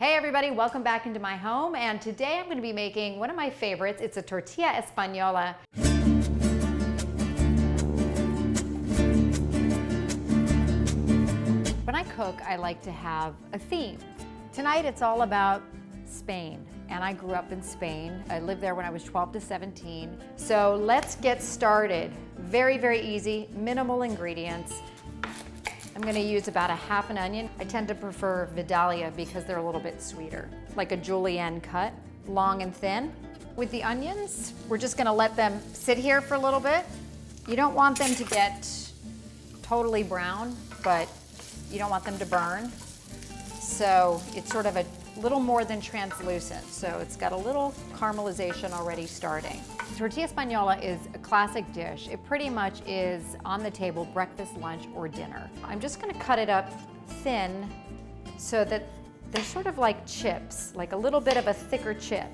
Hey everybody, welcome back into my home, and today I'm going to be making one of my favorites. It's a tortilla espanola. When I cook, I like to have a theme. Tonight it's all about Spain, and I grew up in Spain. I lived there when I was 12 to 17. So let's get started. Very, very easy, minimal ingredients. I'm going to use about a half an onion. I tend to prefer Vidalia because they're a little bit sweeter, like a julienne cut, long and thin. With the onions, we're just going to let them sit here for a little bit. You don't want them to get totally brown, but you don't want them to burn. So it's sort of a little more than translucent. So it's got a little caramelization already starting. Tortilla Espanola is a classic dish. It pretty much is on the table, breakfast, lunch, or dinner. I'm just gonna cut it up thin so that they're sort of like chips, like a little bit of a thicker chip.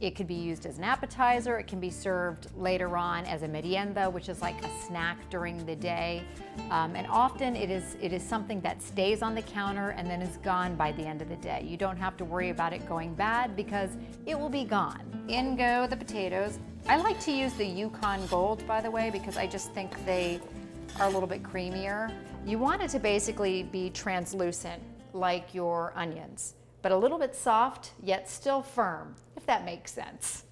It could be used as an appetizer. It can be served later on as a merienda, which is like a snack during the day. And often it is something that stays on the counter and then is gone by the end of the day. You don't have to worry about it going bad because it will be gone. In go the potatoes. I like to use the Yukon Gold, by the way, because I just think they are a little bit creamier. You want it to basically be translucent, like your onions, but a little bit soft, yet still firm, if that makes sense.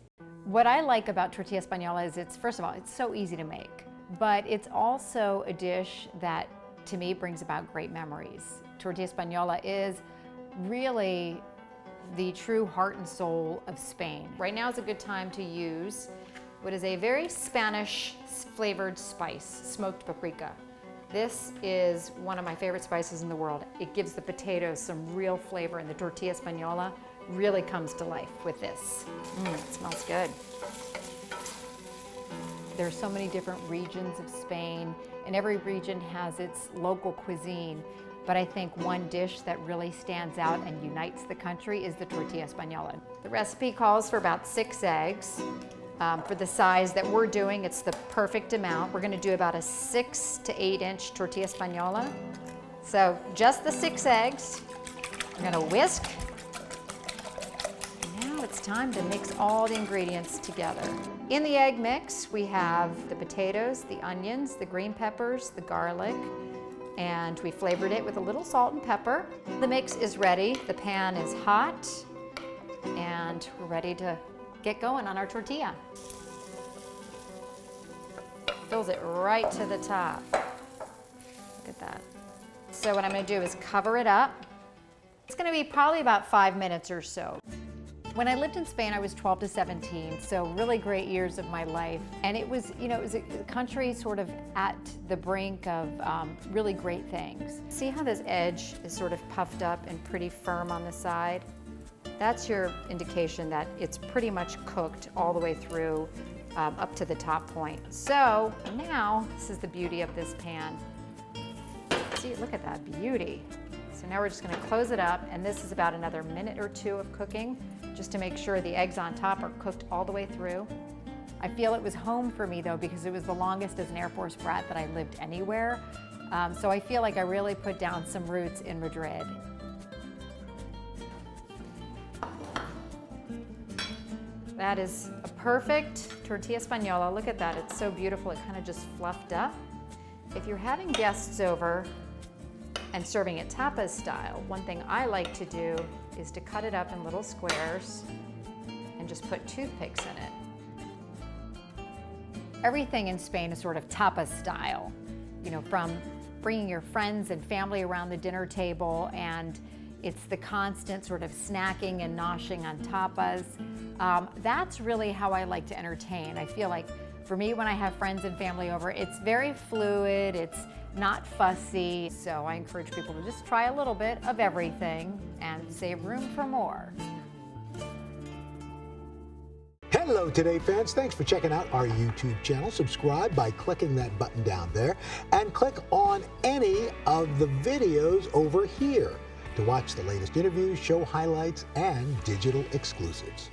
What I like about tortilla espanola is first of all, it's so easy to make, but it's also a dish that, to me, brings about great memories. Tortilla espanola is really the true heart and soul of Spain. Right now is a good time to use what is a very Spanish flavored spice, smoked paprika. This is one of my favorite spices in the world. It gives the potatoes some real flavor, and the tortilla espanola really comes to life with this. It smells good. There are so many different regions of Spain, and every region has its local cuisine. But I think one dish that really stands out and unites the country is the tortilla espanola. The recipe calls for about 6 eggs. For the size that we're doing, it's the perfect amount. We're gonna do about a 6 to 8 inch tortilla espanola. So just the 6 eggs. I'm gonna whisk. Now it's time to mix all the ingredients together. In the egg mix, we have the potatoes, the onions, the green peppers, the garlic, and we flavored it with a little salt and pepper. The mix is ready. The pan is hot, and we're ready to get going on our tortilla. Fills it right to the top. Look at that. So what I'm gonna do is cover it up. It's gonna be probably about 5 minutes or so. When I lived in Spain, I was 12 to 17, so really great years of my life. And it was, it was a country sort of at the brink of really great things. See how this edge is sort of puffed up and pretty firm on the side? That's your indication that it's pretty much cooked all the way through up to the top point. So now, this is the beauty of this pan. See, look at that beauty. So now we're just gonna close it up, and this is about another minute or 2 of cooking, just to make sure the eggs on top are cooked all the way through. I feel it was home for me though, because it was the longest as an Air Force brat that I lived anywhere. So I feel like I really put down some roots in Madrid. That is a perfect tortilla espanola. Look at that, it's so beautiful. It kind of just fluffed up. If you're having guests over and serving it tapas style, one thing I like to do is to cut it up in little squares and just put toothpicks in it. Everything in Spain is sort of tapas style, from bringing your friends and family around the dinner table, and it's the constant sort of snacking and noshing on tapas. That's really how I like to entertain. I feel like for me, when I have friends and family over, it's very fluid, it's not fussy. So I encourage people to just try a little bit of everything and save room for more. Hello Today fans, thanks for checking out our YouTube channel. Subscribe by clicking that button down there and click on any of the videos over here to watch the latest interviews, show highlights, and digital exclusives.